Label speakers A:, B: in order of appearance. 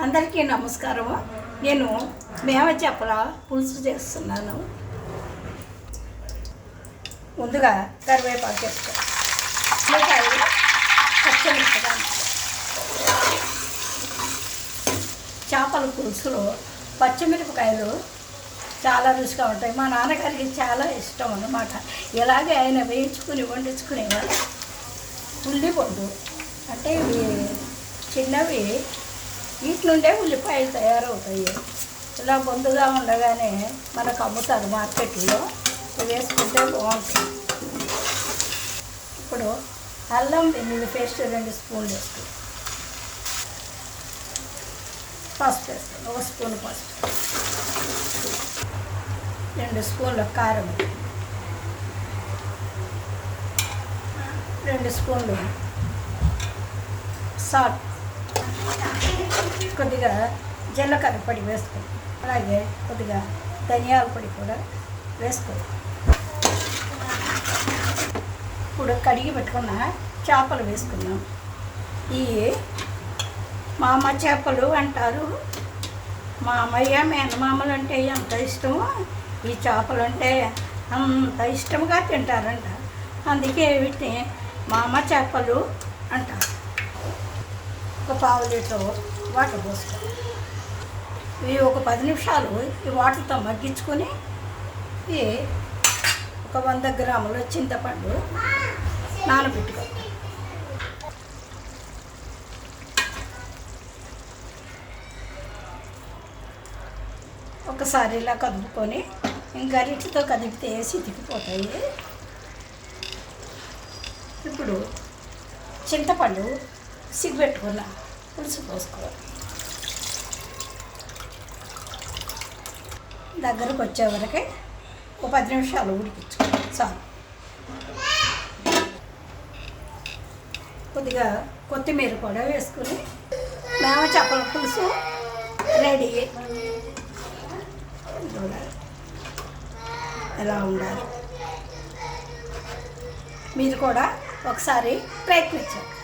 A: అందరికీ నమస్కారం. నేను మేమ చేపల పులుసు చేస్తున్నాను. ముందుగా కరివేపాకు వేస్తాను, ఉల్లిపాయలు, పచ్చిమిరపకాయలు. చేపల పులుసులో పచ్చిమిరపకాయలు చాలా రుచిగా ఉంటాయి. మా నాన్నగారికి చాలా ఇష్టం అన్నమాట. ఇలాగే ఆయన వేయించుకుని వండించుకునేవారు. ఉల్లిపొండు అంటే ఇవి చిన్నవి, వీటి నుండే ఉల్లిపాయలు తయారవుతాయి. ఇలా బొందుగా ఉండగానే మనకు అమ్ముతారు మార్కెట్లో. ఇవి వేసుకుంటే బాగుంటుంది. ఇప్పుడు అల్లం వెల్లుల్లి పేస్ట్ 2 స్పూన్లు వేసుకుంటాం. పసుపు వేస్తాం, 1 స్పూన్ పసుపు, 2 స్పూన్ల కారం, 2 స్పూన్లు సాల్ట్, కొద్దిగా జీలకర్ర పొడి వేసుకోండి. అలాగే కొద్దిగా ధనియాల పొడి కూడా వేసుకోండి. ఇప్పుడు కడిగి పెట్టుకున్న చేపలు వేసుకున్నాం. ఈ మా అమ్మ చేపలు అంటారు. మా అమ్మయ్య మేనమామలు అంటే ఎంత ఇష్టమో ఈ చేపలు అంటే అంత ఇష్టంగా తింటారంట. అందుకే వీటిని మా అమ్మ చేపలు అంటారు. ఒక 1/2 లీటర్ వాటర్ పోసుకోవాలి. ఇవి ఒక 10 నిమిషాలు ఈ వాటర్తో మగ్గించుకొని ఇవి ఒక 100 గ్రాముల చింతపండు నానబెట్టుకోవాలి. ఒకసారి ఇలా కదుపుకొని ఇంకా గరిటెతో కదిపితే సితికిపోతాయి. ఇప్పుడు చింతపండు సిగ్గుపెట్టుకున్న పులుసు పోసుకోవాలి. దగ్గరకు వచ్చే వరకే ఒక 10 నిమిషాలు ఉడికించుకోవాలి చాలు. కొద్దిగా కొత్తిమీర కూడా వేసుకుని మేమ చేపల పులుసు రెడీ. ఎలా ఉండాలి, మీరు కూడా ఒకసారి ప్రయత్నించండి.